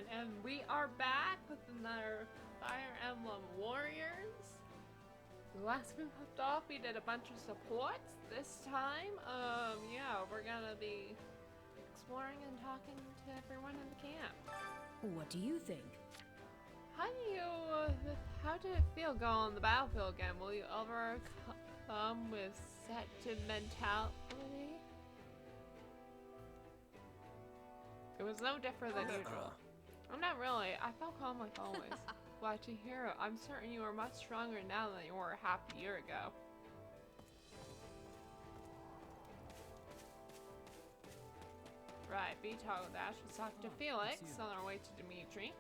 everyone, and we are back with another Fire Emblem Warriors. Last we left off, we did a bunch of supports. This time, yeah, we're gonna be exploring and talking to everyone in the camp. What do you think? How did it feel going on the battlefield again? Will you overcome with sentimentality? It was no different than usual. I'm not really. I felt calm like always. Glad to hear it. I'm certain you are much stronger now than you were half a year ago. Right, B toggle dash. Let's talk to Felix on our way to Dimitri.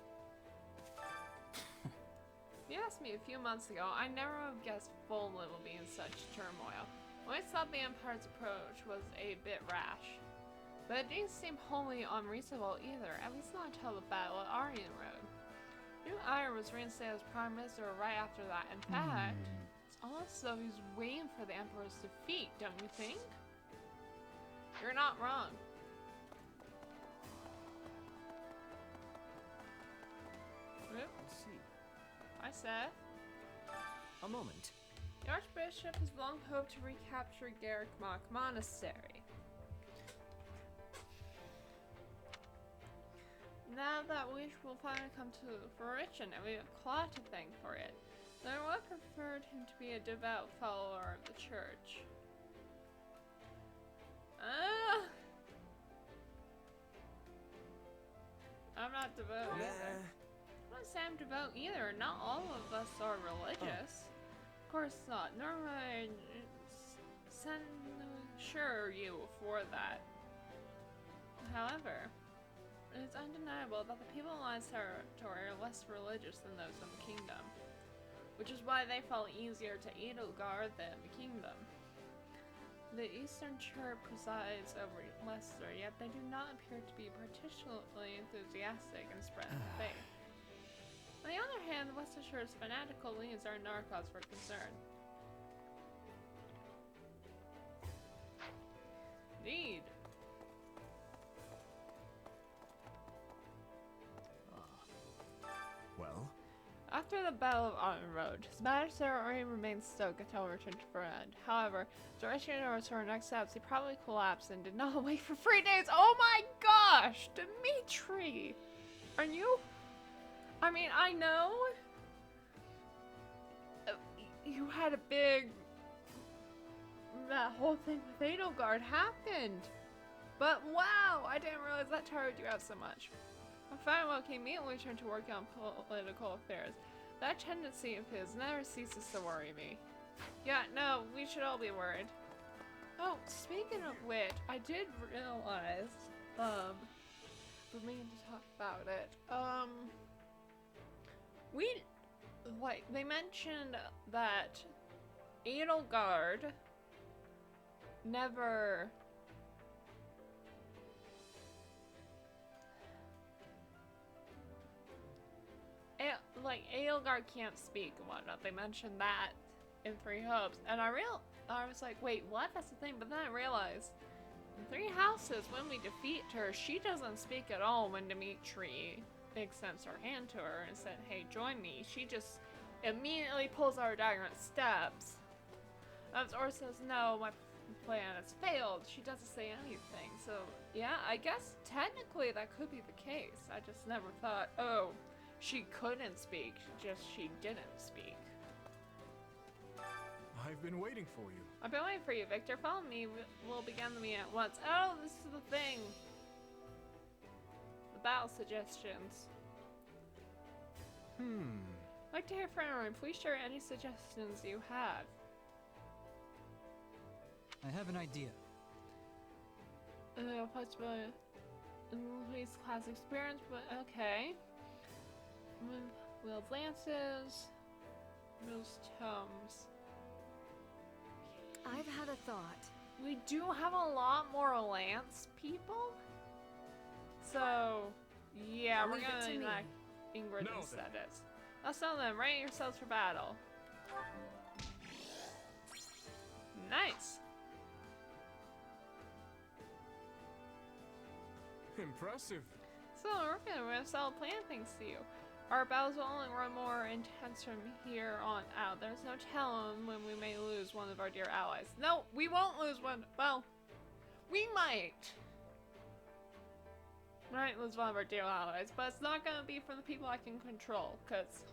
You asked me a few months ago. I never would have guessed Fulwood would be in such turmoil. I always thought the Empire's approach was a bit rash. But it didn't seem wholly unreasonable either, at least not until the battle at Aryan Road. Duke Aeir was reinstated as Prime Minister right after that. In fact, it's almost as though he's waiting for the Emperor's defeat, don't you think? You're not wrong. Let's see. Hi, Seth. A moment. The Archbishop has long hoped to recapture Garrickmach Monastery. Now that wish will finally come to fruition, and we have Claude to thank for it. Though I would have preferred him to be a devout follower of the church. I'm not devout either. I'm not saying I'm devout either. Not all of us are religious. Of course not. Nor would I censure you for that. However, it is undeniable that the people in Lion's territory are less religious than those in the kingdom, which is why they fall easier to Edelgard than the kingdom. The Eastern Church presides over Leicester, yet they do not appear to be particularly enthusiastic in spreading the faith. On the other hand, the Leicester's fanatical leanings are not a cause for concern. Indeed. Well? After the Battle of Aryan Road, his Majesty remained stoic until return to Brand. However, during our next steps, he probably collapsed and did not wait for 3 days. Oh my gosh! Dimitri! Are you... I mean, I know... you had a big... that whole thing with Edelgard happened. But wow! I didn't realize that tired you out so much. I found well, he immediately turned to work on political affairs. That tendency of his never ceases to worry me. Yeah, no, we should all be worried. Oh, speaking of which, I did realize, we're meaning to talk about it. They mentioned that Edelgard never... Edelgard can't speak and whatnot. They mentioned that in Three Hopes, and I was like, wait, what? That's the thing. But then I realized, in Three Houses, when we defeat her, she doesn't speak at all when Dimitri extends her hand to her and said, hey, join me. She just immediately pulls out her dagger and stabs. Or says, no, my plan has failed. She doesn't say anything. So, yeah, I guess technically that could be the case. I just never thought, oh, she couldn't speak, just she didn't speak. I've been waiting for you. I've been waiting for you, Victor. Follow me. We'll begin the meeting at once. Oh, this is the thing. The battle suggestions. I'd like to hear from everyone. Please share any suggestions you have. I have an idea. Possibly Louise class experience, but okay. Wield lances, those tomes. I've had a thought. We do have a lot more lance people, so yeah, we're Leave it gonna to me. enact Ingrid No, instead. Let's tell them, ready yourselves for battle. Nice. Impressive. Excellent work, and we're gonna sell plan things to you. Our battles will only grow more intense from here on out. There's no telling when we may lose one of our dear allies. No, we won't lose one. Well, we might. Might lose one of our dear allies, but it's not gonna be from the people I can control, because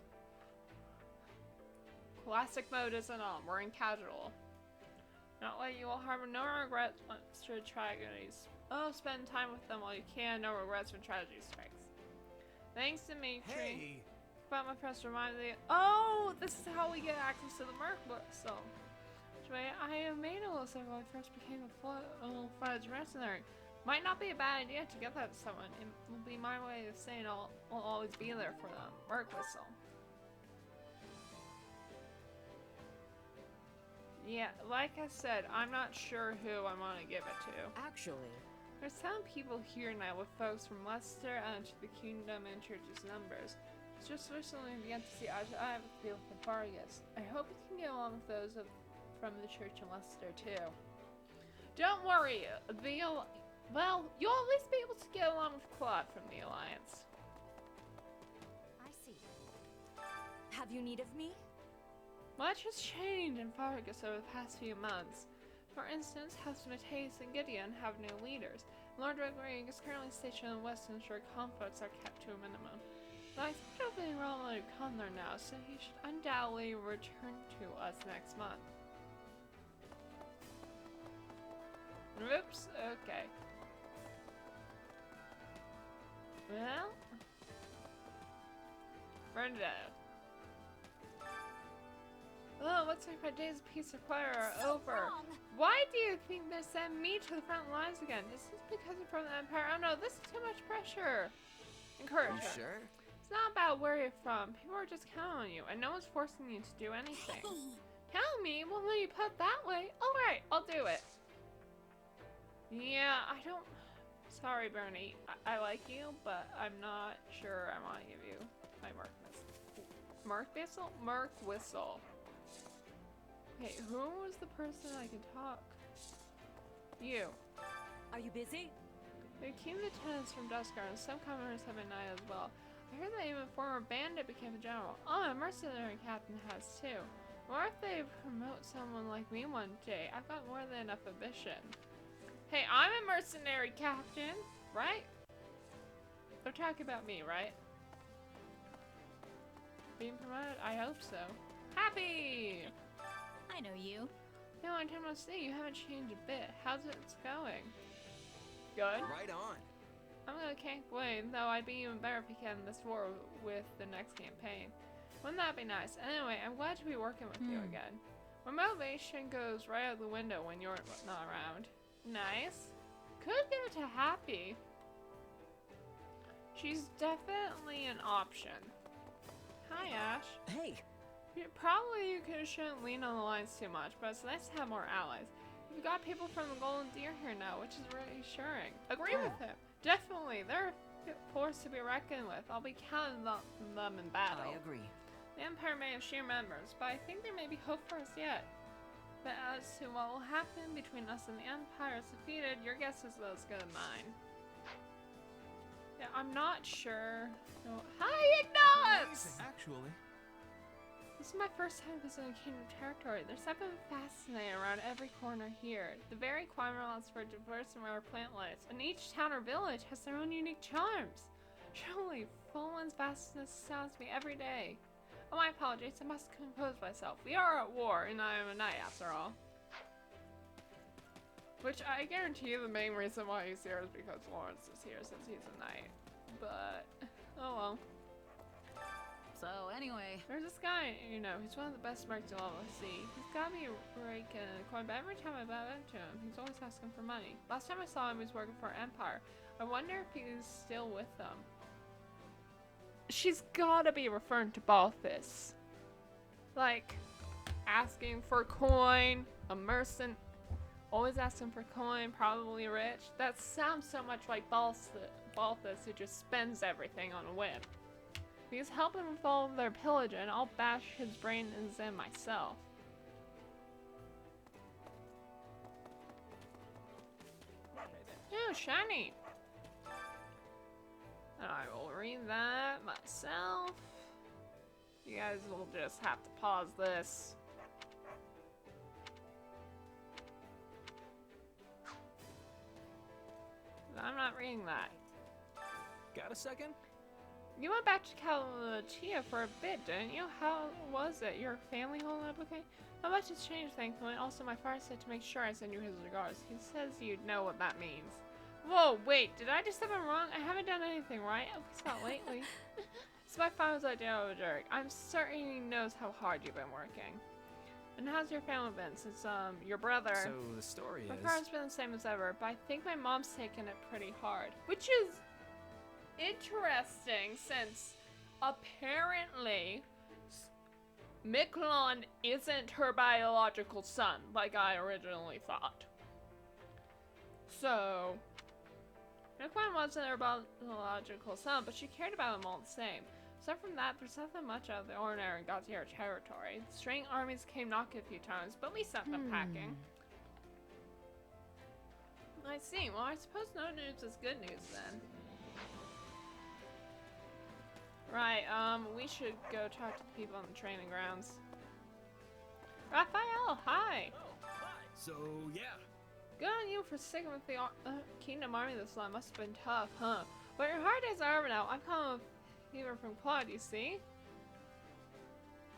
classic mode isn't on. We're in casual. Not let you will harbor no regrets for tragedies. Oh, spend time with them while you can. No regrets when tragedy strikes. Thanks to me, Tree. Hey! But my friends reminded me. Oh, this is how we get access to the Merc book. So, I have made a list of when I first became a full-fledged mercenary. Might not be a bad idea to get that to someone. It will be my way of saying I'll always be there for them. Merc whistle. Yeah, like I said, I'm not sure who I want to give it to. Actually, There's some people here now with folks from Leicester and to the kingdom and church's numbers. Just recently began to see eye to eye with people from Fargus. I hope you can get along with those from the church in Leicester too. Don't worry, well, you'll at least be able to get along with Claude from the Alliance. I see. Have you need of me? Much has changed in Fargus over the past few months. For instance, House Mateus and Gideon have new leaders. Lord Redwing is currently stationed in the west to ensure conflicts are kept to a minimum. But I think he'll be relatively calm there now, so he should undoubtedly return to us next month. Oops, okay. Well, Bernadette. Oh, looks like my days of peace and quiet are over. Why do you think they sent me to the front lines again? Is this because I'm from the Empire? Oh no, this is too much pressure. Encourage You her. sure? It's not about where you're from. People are just counting on you, and no one's forcing you to do anything. Count on me? Well, when you put it that way, alright, I'll do it. Yeah, I don't... Sorry, Bernie. I like you, but I'm not sure I want to give you my Merc Whistle. Merc Whistle? Merc Whistle. Okay, who was the person I can talk? You. Are you busy? The key lieutenants from Duskar and some commoners have been knighted as well. I heard that even a former bandit became a general. Oh, a mercenary captain has too. What if they promote someone like me one day? I've got more than enough ambition. Hey, I'm a mercenary captain, right? They're talking about me, right? Being promoted? I hope so. Happy! I know you. No, I didn't want to say you haven't changed a bit. How's it going? Good. Right on. I'm gonna can't wait, though I'd be even better if we can this war with the next campaign. Wouldn't that be nice? Anyway, I'm glad to be working with you again. My motivation goes right out the window when you're not around. Nice. Could give it to Happy. She's definitely an option. Hi, Ash. Hey! Probably you shouldn't lean on the lines too much, but it's nice to have more allies. You've got people from the Golden Deer here now, which is reassuring. Agree with him. Definitely, they're a force to be reckoned with. I'll be counting on them in battle. I agree. The Empire may have sheer members, but I think there may be hope for us yet. But as to what will happen between us and the Empire is defeated, your guess is as good as mine. Yeah, I'm not sure. No. Hi, Ignatz! Actually. This is my first time visiting Kingdom territory. There's something fascinating around every corner here. The very climate allows for diverse and rare plant life, and each town or village has their own unique charms. Truly, Fulwin's vastness astounds me every day. Oh, my apologies, I must compose myself. We are at war, and I am a knight after all. Which I guarantee you the main reason why he's here is because Lawrence is here since he's a knight. But, oh well. So anyway, There's this guy, you know, he's one of the best mercs you'll ever see. He's got me raking a coin, but every time I bow into him, he's always asking for money. Last time I saw him, he was working for Empire. I wonder if he's still with them. She's gotta be referring to Balthus. Like, asking for coin, a merchant, always asking for coin, probably rich. That sounds so much like Balthus who just spends everything on a whim. If he's helping with all of their pillaging, I'll bash his brains in myself. Oh, shiny! Oh, read that myself. You guys will just have to pause this. I'm not reading that. Got a second? You went back to Calatia for a bit, didn't you? How was it? Your family holding up okay? Not much has changed, thankfully. Also, my father said to make sure I send you his regards. He says you'd know what that means. Whoa, wait, did I do something wrong? I haven't done anything, right? At least not lately. It's my father's idea of a jerk. I'm certain he knows how hard you've been working. And how's your family been since, your brother... So the story My is... father's been the same as ever, but I think my mom's taken it pretty hard. Which is interesting, since apparently Miklon isn't her biological son, like I originally thought. So, Miklon wasn't her biological son, but she cared about him all the same. Aside from that, there's nothing much out of the ordinary in Aeir territory. The straying armies came knocking a few times, but we sent them packing. I see. Well, I suppose no news is good news then. Right, we should go talk to the people on the training grounds. Raphael, hi! Oh, hi. So, yeah. Good on you for sticking with the Kingdom Army this long. Must have been tough, huh? But your hard days are over now. I'm coming with fever from Claude, you see?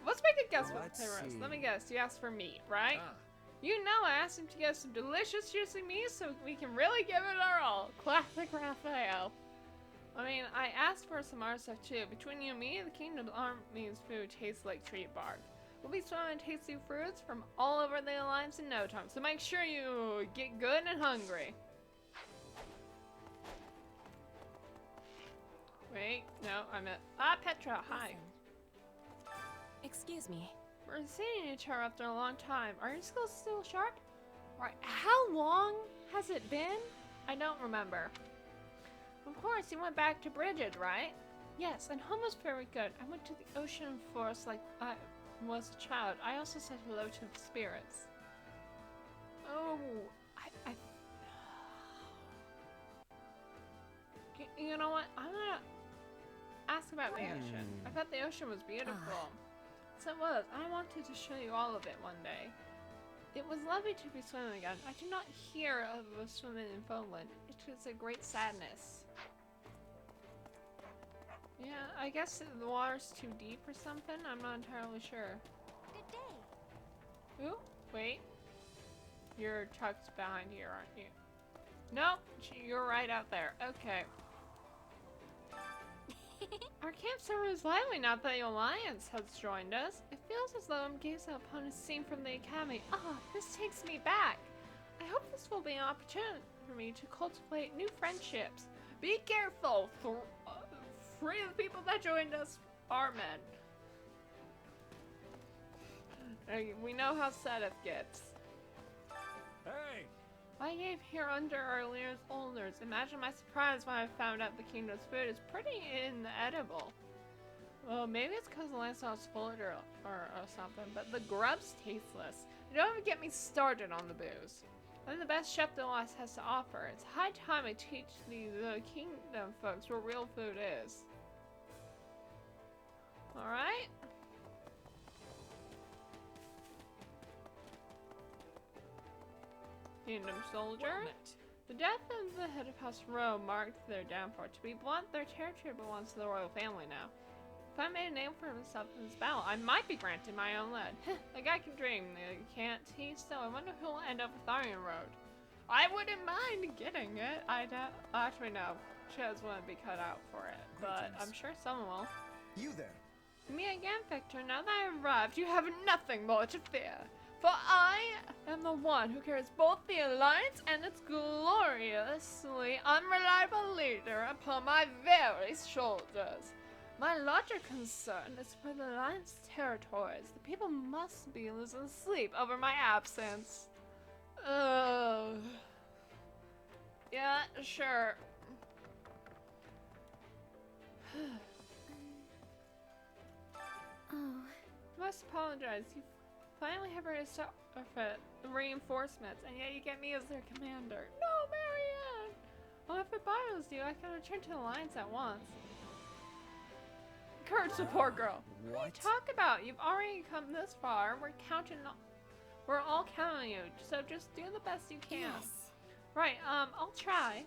Let's make a guess with the terrorist. Let me guess, you asked for meat, right? Ah. You know I asked him to get some delicious juicy meat so we can really give it our all. Classic Raphael. I mean, I asked for some other stuff too. Between you and me, the Kingdom Army's food tastes like tree bark. We'll be swimming in tasty fruits from all over the Alliance in no time, so make sure you get good and hungry. Wait, no, I meant... Petra, hi. Excuse me. We're seeing each other after a long time. Are your skills still sharp? Right, how long has it been? I don't remember. Of course, you went back to Bridget, right? Yes, and home was very good. I went to the ocean forest like I was a child. I also said hello to the spirits. Oh, you know what? I'm gonna ask about the ocean. I thought the ocean was beautiful. So it was. I wanted to show you all of it one day. It was lovely to be swimming again. I do not hear of a swimming in Finland. It is a great sadness. Yeah, I guess the water's too deep or something. I'm not entirely sure. Good day. Ooh, wait. You're tucked behind here, aren't you? Nope, you're right out there. Okay. Our camp server is lively now that the Alliance has joined us. It feels as though I'm gazing upon a scene from the Academy. Ah, this takes me back. I hope this will be an opportunity for me to cultivate new friendships. Be careful. Three of the people that joined us are men. We know how Sedith gets. Hey! I gave here under our leader's orders. Imagine my surprise when I found out the kingdom's food is pretty inedible. Well, maybe it's because the land's not spoiled or something, but the grub's tasteless. Don't even get me started on the booze. I'm the best chef the West has to offer. It's high time I teach the kingdom folks what real food is. Alright? Kingdom soldier. The death of the head of House Rowe marked their downfall. To be blunt, their territory belongs to the royal family now. If I made a name for myself in this battle, I might be granted my own land. A guy can dream, can't he? Still, I wonder who will end up with Iron Road. I wouldn't mind getting it. Actually, no. Shows wouldn't be cut out for it, but I'm sure someone will. You there? Me again, Victor. Now that I've arrived, you have nothing more to fear. For I am the one who carries both the Alliance and its gloriously unreliable leader upon my very shoulders. My larger concern is for the Alliance territories. The people must be losing sleep over my absence. Yeah, sure. Oh. I must apologize. You finally have reinforcements, and yet you get me as their commander. No, Marianne! Well, if it bothers you, I can return to the Alliance at once. encourage the poor girl. What are you What? talking about? You've already come this far. We're all counting on you. So just do the best you can. Yes. Right, I'll try.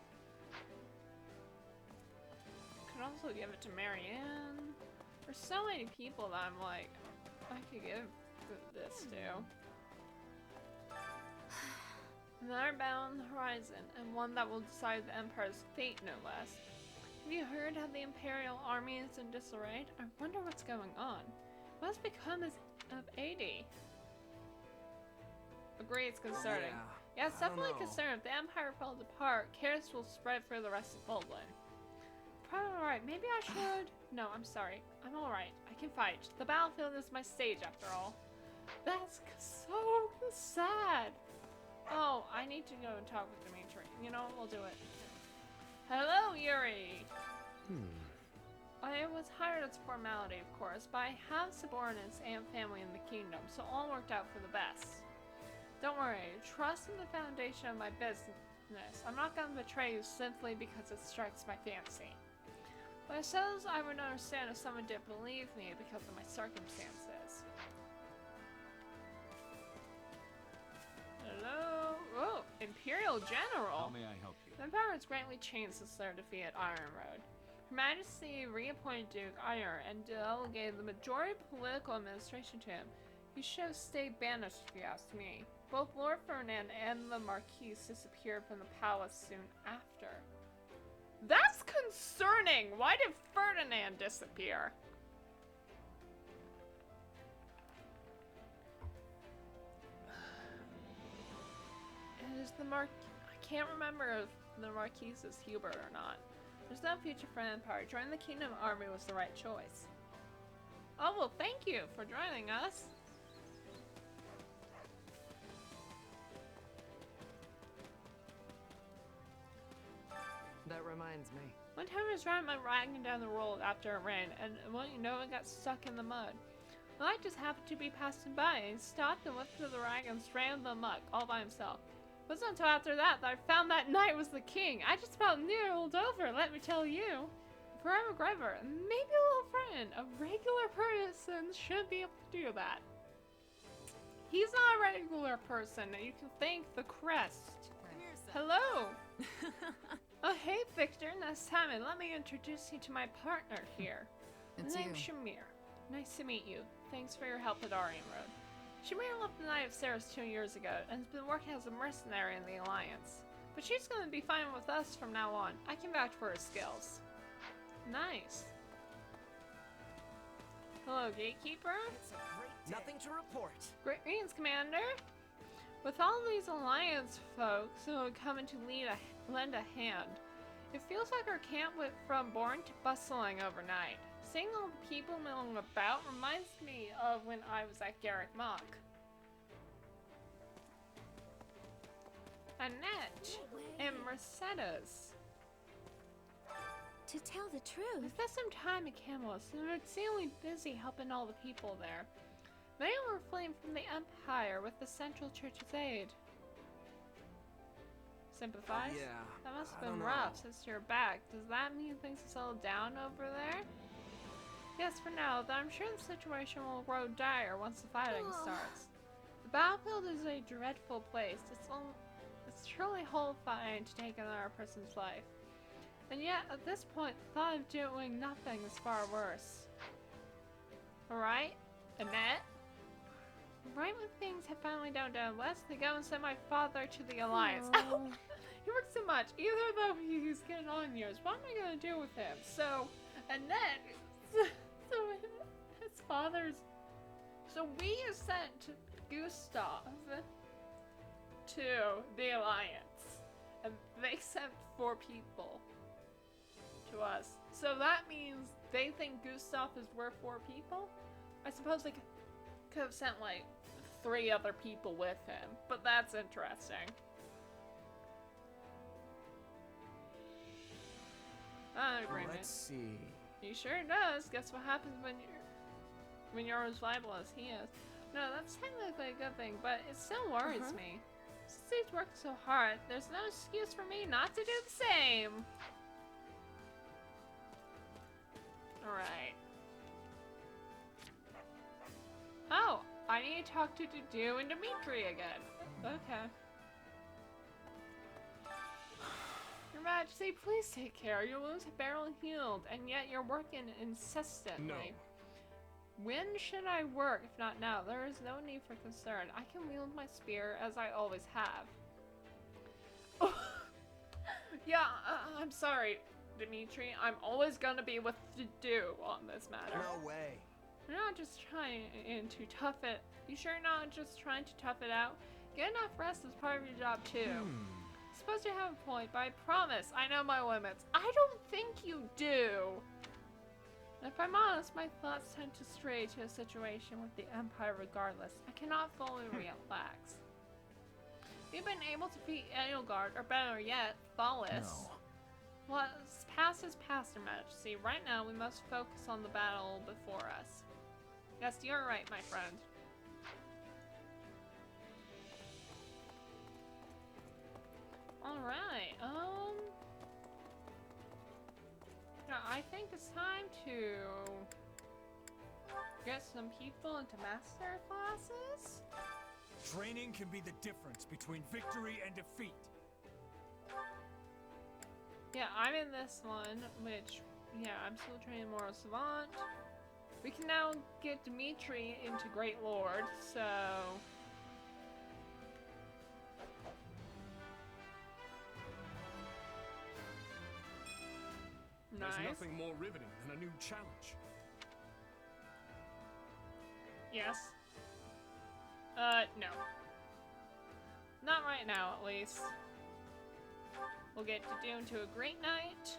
Could also give it to Marianne. There's so many people that I'm like, I could give this to. Another battle on the horizon, and one that will decide the Empire's fate, no less. Have you heard how the Imperial army is in disarray? I wonder what's going on. What has become of AD? Agree, it's concerning. Yeah, it's I don't definitely know. concerning. If the Empire falls apart, chaos will spread for the rest of Poland. Probably alright. Maybe I should... No, I'm sorry. I'm alright. I can fight. The battlefield is my stage, after all. That's so sad. Oh, I need to go and talk with Dimitri. You know, we'll do it. Hello, Yuri! I was hired as a formality, of course, but I have subordinates and family in the kingdom, so all worked out for the best. Don't worry, trust in the foundation of my business. I'm not going to betray you simply because it strikes my fancy. But I suppose I would understand if someone didn't believe me because of my circumstances. Hello? Oh, Imperial General! How may I help you? The Empire has greatly changed since their defeat at Iron Road. Her Majesty reappointed Duke Aeir and delegated the majority of political administration to him. He should have stayed banished if you ask me. Both Lord Ferdinand and the Marquis disappeared from the palace soon after. That's concerning! Why did Ferdinand disappear? It is the I can't remember if the Marquis is Hubert or not. There's no future for Empire. Joining the Kingdom Army was the right choice. Oh, well, thank you for joining us. That reminds me. One time I was riding my wagon down the road after it rained, and well, you know, it got stuck in the mud. The light just happened to be passing by, and he stopped and lifted the wagon and straight in the muck, all by himself. It wasn't until after that that I found that knight was the king. I just felt nearled over, let me tell you. Forever Grever, maybe a little friend. A regular person should be able to do that. He's not a regular person, and you can thank the crest. Come here, son. Hello! Oh, hey, Victor. Nice time, and let me introduce you to my partner here. It's His name's you. Shamir. Nice to meet you. Thanks for your help at Arian Road. Shamir left the Knight of Ceres 2 years ago and has been working as a mercenary in the Alliance. But she's going to be fine with us from now on. I can vouch for her skills. Nice. Hello, Gatekeeper. It's a great day. Nothing to report. Great greetings, Commander. With all these Alliance folks who are coming to lend a hand, it feels like our camp went from boring to bustling overnight. Seeing all the people milling about reminds me of when I was at Garrick Mock. Annette and Mercedes. To tell the truth, We spent some time at Camelus and were exceedingly busy helping all the people there. Many were fleeing from the Empire with the Central Church's aid. Sympathize? Yeah, That must I have been don't rough know. since you're back. Does that mean things have settled down over there? Yes, for now, though I'm sure the situation will grow dire once the fighting starts. The battlefield is a dreadful place. It's truly horrifying to take another person's life. And yet, at this point, the thought of doing nothing is far worse. Alright, Annette? Right when things have finally down west, they go and send my father to the Alliance. Oh, he works so much. Either though he's getting on years, what am I gonna do with him? So, Annette, so his father's. So we are sent Gustav to the Alliance, and they sent 4 people to us. So that means they think Gustav is worth 4 people? I suppose they could have sent like 3 other people with him, but that's interesting. Agreement. Let's see. He sure does. Guess what happens when you're as viable as he is? No, that's technically a good thing, but it still worries me. Since he's worked so hard, there's no excuse for me not to do the same. Alright. need to talk to Dudu and Dimitri again. Okay. Your Majesty, please take care. Your wounds have barely healed, and yet you're working incessantly. No. When should I work, if not now? There is no need for concern. I can wield my spear as I always have. Yeah, I'm sorry, Dimitri. I'm always gonna be with Dudu on this matter. No way. You're not just trying to tough it. You sure you're not just trying to tough it out? Get enough rest is part of your job too. Supposed to have a point, but I promise I know my limits. I don't think you do. If I'm honest, my thoughts tend to stray to a situation with the Empire regardless. I cannot fully relax. We've been able to beat Edelgard, or better yet, Thalis. No. What's past is past, Your Majesty. Right now, we must focus on the battle before us. Yes, you're right, my friend. Alright, yeah, I think it's time to get some people into master classes. Training can be the difference between victory and defeat. Yeah, I'm in this one, which, yeah, I'm still training Moral Savant. We can now get Dimitri into Great Lord, so... Nice. There's nothing more riveting than a new challenge. Yes. No. Not right now, at least. We'll get to do into a great night.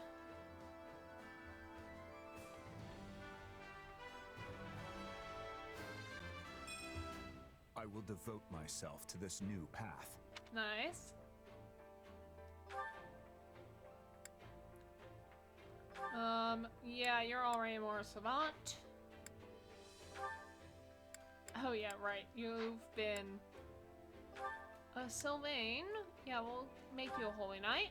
I will devote myself to this new path. Nice. Yeah, you're already more savant. Oh yeah, right. You've been Sylvain. Yeah, we'll make you a Holy Knight.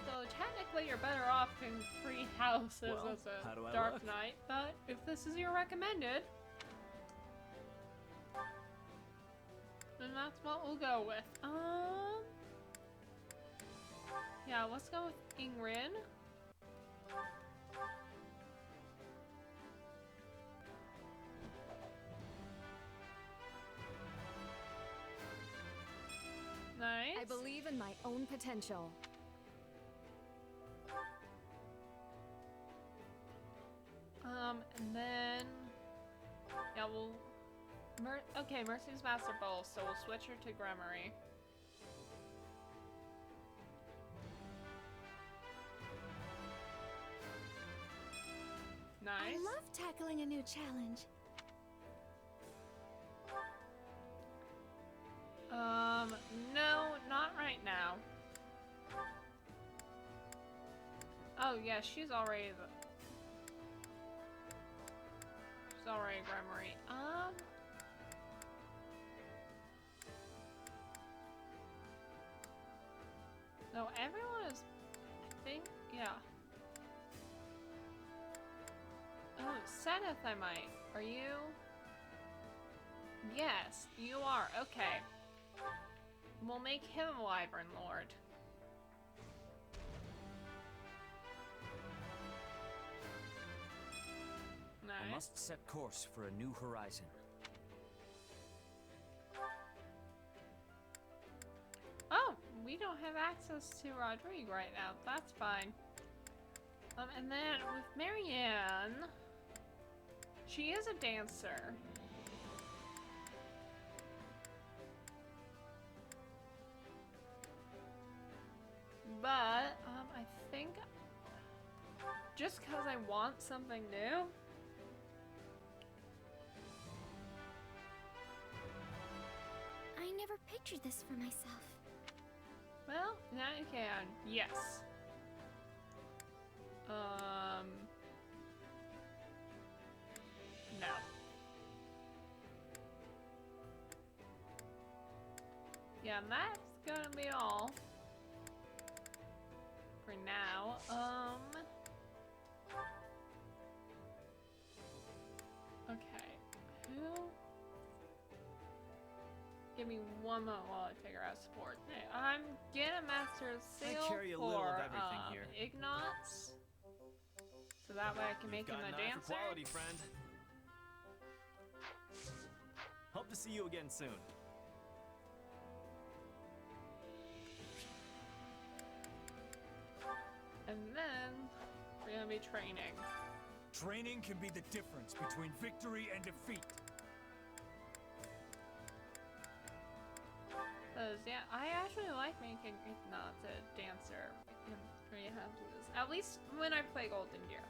Though technically you're better off in 3 houses Well, as how do a I Dark look? Knight, but if this is your recommended, then that's what we'll go with. Yeah, let's go with Ingrid. Nice. I believe in my own potential. And then, yeah, we'll, okay, Mercy's Master Bowl, so we'll switch her to Gremory. Nice. I love tackling a new challenge. No, not right now. Oh yeah, she's already Gremory. No, everyone is, I think, yeah. Oh, Seneth I might. Are you? Yes, you are. Okay. We'll make him Wyvern Lord. Nice. I must set course for a new horizon. Oh, we don't have access to Rodrigue right now. That's fine. And then with Marianne, she is a dancer. But, I think just because I want something new. I never pictured this for myself. Well, now you can. Yes. No. Yeah, and that's gonna be all for now. 2. Give me 1 moment while I figure out support. Hey, I'm gonna master seal carry a for little of everything here. Ignots, so that way I can make him Got a an eye dancer. for quality, friend. Hope to see you again soon. And then we're gonna be training. Training can be the difference between victory and defeat. Cause yeah, I actually like making Ignots a dancer in 3 houses. At least when I play Golden Gear.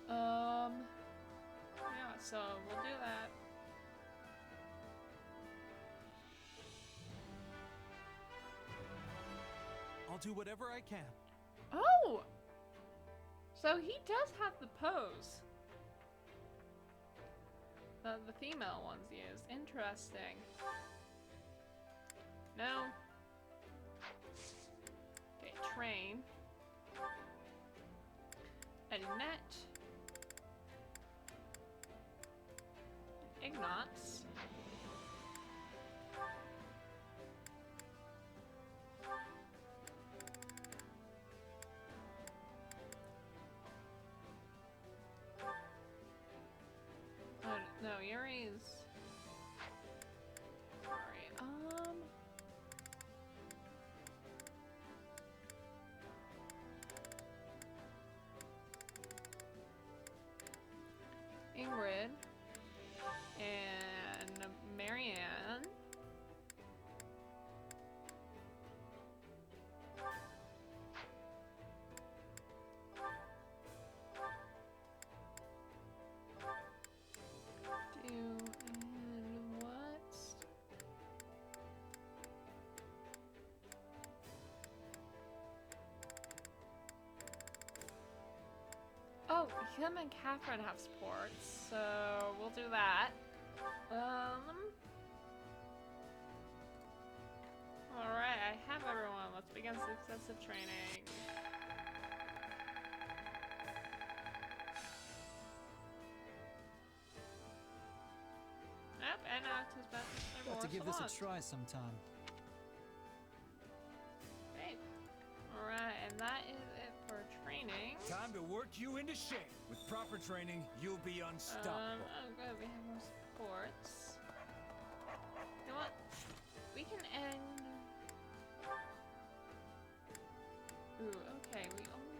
Yeah, so we'll do that. I'll do whatever I can. Oh! So he does have the pose. The female ones use. Interesting. No. Okay, train. Annette. Ignots. No, Yuri's. Sorry. Ingrid and Marianne. And what? Oh, him and Catherine have support, so we'll do that. Alright, I have everyone. Let's begin successive training. Yep, and Alex has been there Got to give this a once. try sometime. Great. Alright, and that is it for training. Time to work you into shape. With proper training, you'll be unstoppable. Oh good, we have more supports. You know what? We can end... Ooh, okay, we only...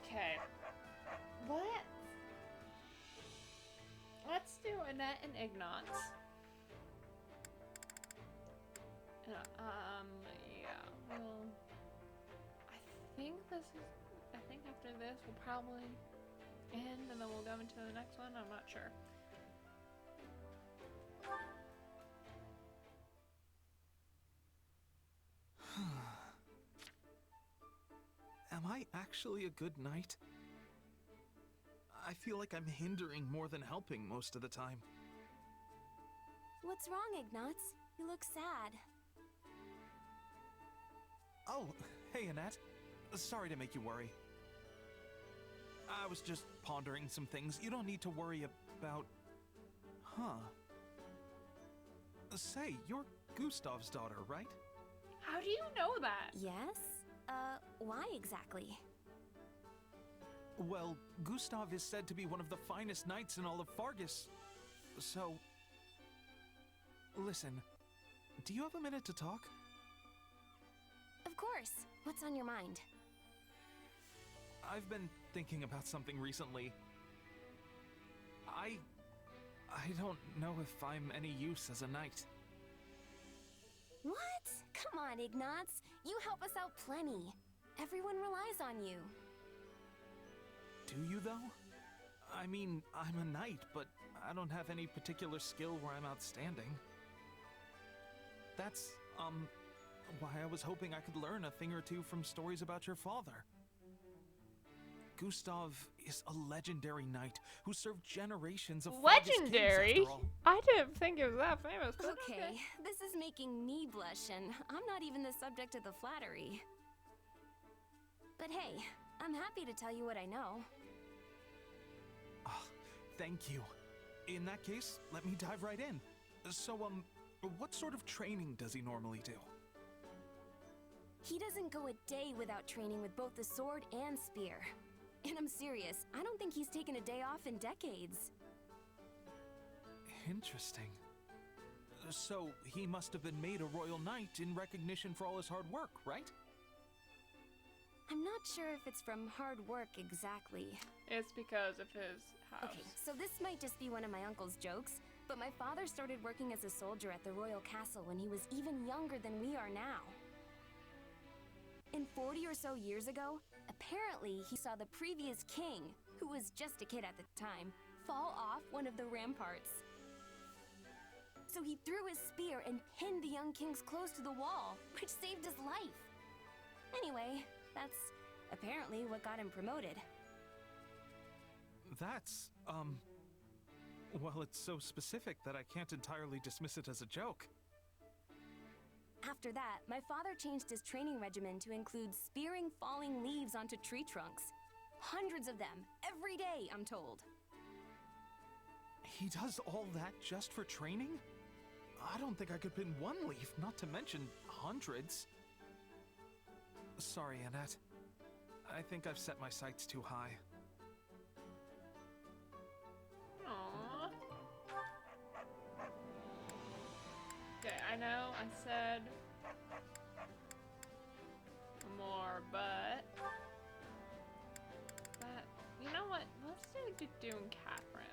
Okay. What? Let's do Annette and Ignots. Yeah, well... I think after this we'll probably end and then we'll go into the next one. I'm not sure. Am I actually a good knight? I feel like I'm hindering more than helping most of the time. What's wrong, Ignatz? You look sad. Oh, hey Annette. Sorry to make you worry. I was just pondering some things. You don't need to worry about... Huh. Say, you're Gustav's daughter, right? How do you know that? Yes? Why exactly? Well, Gustav is said to be one of the finest knights in all of Fargus. So... Listen, do you have a minute to talk? Of course. What's on your mind? I've been thinking about something recently. I don't know if I'm any use as a knight. What? Come on, Ignatz. You help us out plenty. Everyone relies on you. Do you, though? I mean, I'm a knight, but I don't have any particular skill where I'm outstanding. That's, why I was hoping I could learn a thing or two from stories about your father. Gustav is a legendary knight who served generations of Fargus kings, Legendary? after all. I didn't think it was that famous. But Okay, this is making me blush, and I'm not even the subject of the flattery. But hey, I'm happy to tell you what I know. Ah, thank you. In that case, let me dive right in. So, what sort of training does he normally do? He doesn't go a day without training with both the sword and spear. And I'm serious, I don't think he's taken a day off in decades. Interesting. So, he must have been made a royal knight in recognition for all his hard work, right? I'm not sure if it's from hard work exactly. It's because of his house. Okay, so this might just be one of my uncle's jokes, but my father started working as a soldier at the royal castle when he was even younger than we are now. And 40 or so years ago, apparently he saw the previous king, who was just a kid at the time, fall off one of the ramparts. So he threw his spear and pinned the young king's clothes to the wall, which saved his life. Anyway, that's apparently what got him promoted. That's, well, it's so specific that I can't entirely dismiss it as a joke. After that, my father changed his training regimen to include spearing falling leaves onto tree trunks. Hundreds of them, every day, I'm told. He does all that just for training? I don't think I could pin one leaf, not to mention hundreds. Sorry, Annette. I think I've set my sights too high. Aww. Okay, I know I said more, but you know what? Let's do Doom Catherine.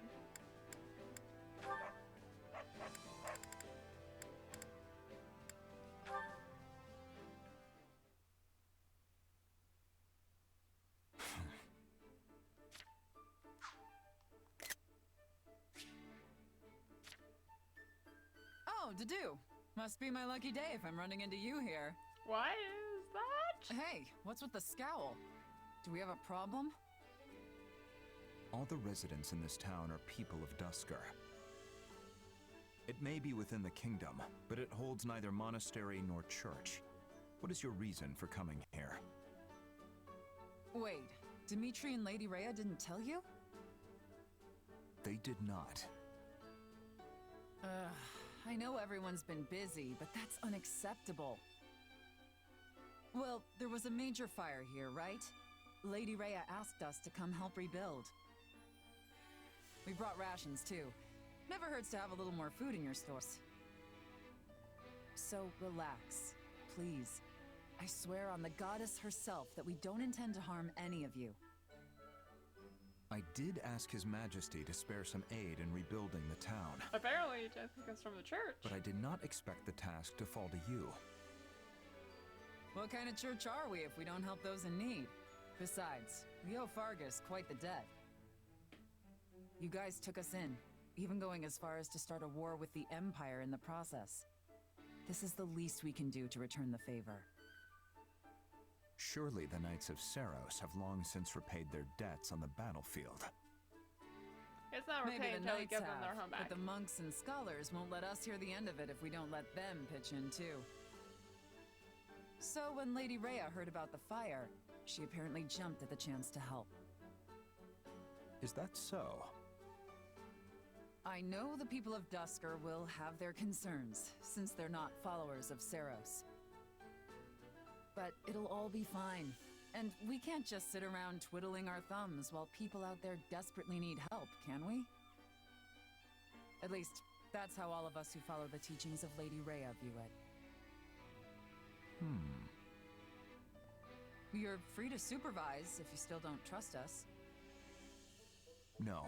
Oh, Duke. Must be my lucky day if I'm running into you here. Why is that? Hey, what's with the scowl? Do we have a problem? All the residents in this town are people of Dusker. It may be within the kingdom, but it holds neither monastery nor church. What is your reason for coming here? Wait, Dimitri and Lady Rhea didn't tell you? They did not. I know everyone's been busy, but that's unacceptable. Well, there was a major fire here, right? Lady Rhea asked us to come help rebuild. We brought rations, too. Never hurts to have a little more food in your stores. So relax, please. I swear on the goddess herself that we don't intend to harm any of you. I did ask His Majesty to spare some aid in rebuilding the town, Apparently, you don't think it's from the church. but I did not expect the task to fall to you. What kind of church are we if we don't help those in need? Besides, we owe Fargus quite the debt. You guys took us in, even going as far as to start a war with the Empire in the process. This is the least we can do to return the favor. Surely the Knights of Saros have long since repaid their debts on the battlefield. It's not Maybe repaid the until we knights give them have, their home back. but the monks and scholars won't let us hear the end of it if we don't let them pitch in too. So when Lady Rhea heard about the fire, she apparently jumped at the chance to help. Is that so? I know the people of Dusker will have their concerns, since they're not followers of Saros. But it'll all be fine. And we can't just sit around twiddling our thumbs while people out there desperately need help, can we? At least, that's how all of us who follow the teachings of Lady Rhea view it. You're free to supervise if you still don't trust us. No.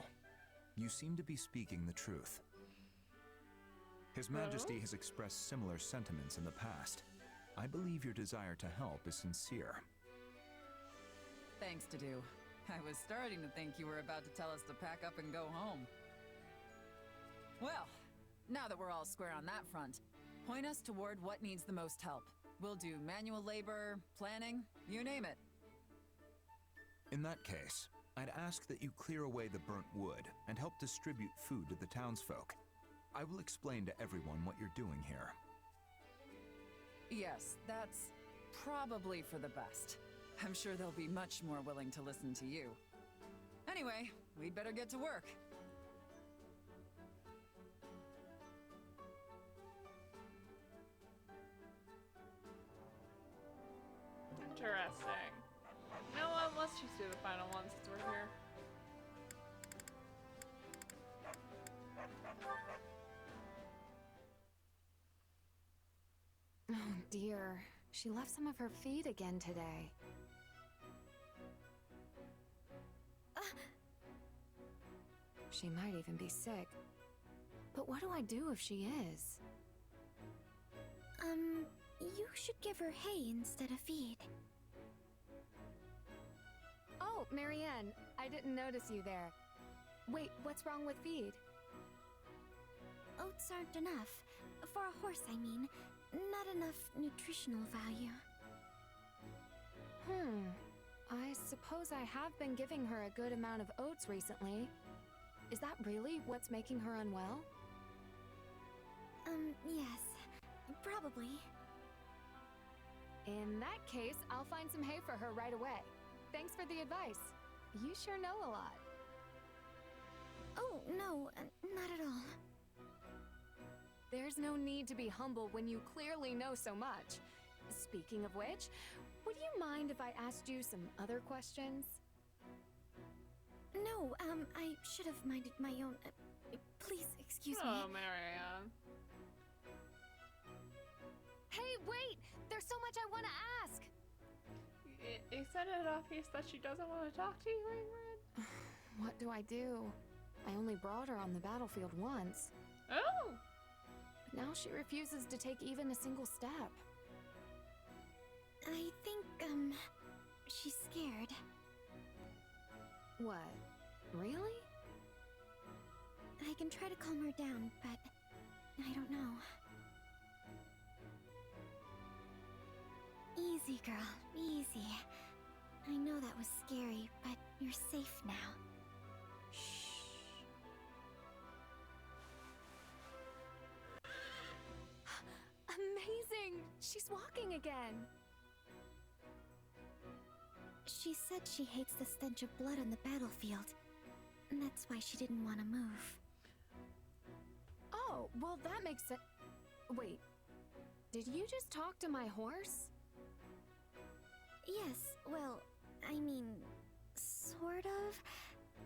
You seem to be speaking the truth. His Majesty has expressed similar sentiments in the past. I believe your desire to help is sincere. Thanks, Duke. I was starting to think you were about to tell us to pack up and go home. Well, now that we're all square on that front, point us toward what needs the most help. We'll do manual labor, planning, you name it. In that case, I'd ask that you clear away the burnt wood and help distribute food to the townsfolk. I will explain to everyone what you're doing here. Yes, that's probably for the best. I'm sure they'll be much more willing to listen to you. Anyway, we'd better get to work. Interesting. You know what? Let's just do the final one since we're here. Oh dear. She left some of her feed again today. She might even be sick. But what do I do if she is? You should give her hay instead of feed. Oh, Marianne, I didn't notice you there. Wait, what's wrong with feed? Oats aren't enough. For a horse, I mean. Not enough nutritional value. I suppose I have been giving her a good amount of oats recently. Is that really what's making her unwell? Yes. Probably. In that case, I'll find some hay for her right away. Thanks for the advice. You sure know a lot. Oh, no, not at all. There's no need to be humble when you clearly know so much. Speaking of which, would you mind if I asked you some other questions? No, I should have minded my own. Please excuse me. Oh, Marianne. Hey, wait! There's so much I want to ask! Isn't it obvious that she doesn't want to talk to you, Ingrid? What do I do? I only brought her on the battlefield once. Oh! But now she refuses to take even a single step. I think, she's scared. What? Really? I can try to calm her down, but I don't know. Easy, girl. Easy. I know that was scary, but you're safe now. Shh. Amazing! She's walking again! She said she hates the stench of blood on the battlefield. And that's why she didn't want to move. Oh, well that makes sense. Wait, did you just talk to my horse? Yes, well, I mean, sort of.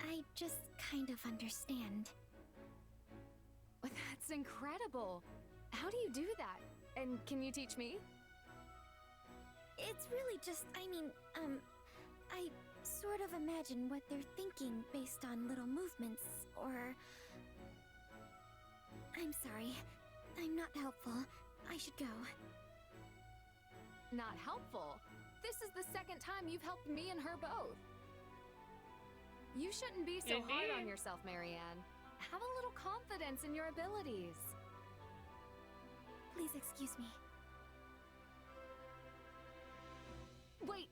I just kind of understand. That's incredible. How do you do that? And can you teach me? It's really just, I mean, I sort of imagine what they're thinking based on little movements, or... I'm sorry. I'm not helpful. I should go. Not helpful? This is the second time you've helped me and her both. You shouldn't be so hard on yourself, Marianne. Have a little confidence in your abilities. Please excuse me. Wait,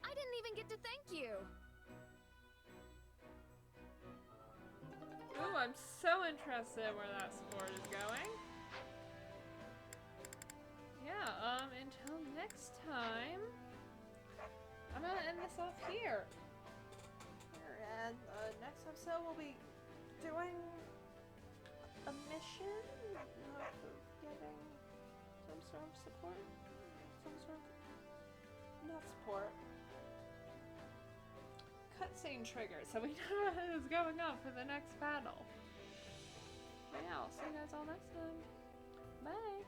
I didn't even get to thank you. Ooh, I'm so interested in where that sport is going. Yeah, until next time, I'm gonna end this off here. And next episode we'll be doing a mission of getting some sort of support. Not support. Cutscene trigger, so we know what is going on for the next battle. But yeah, I'll see you guys all next time. Bye!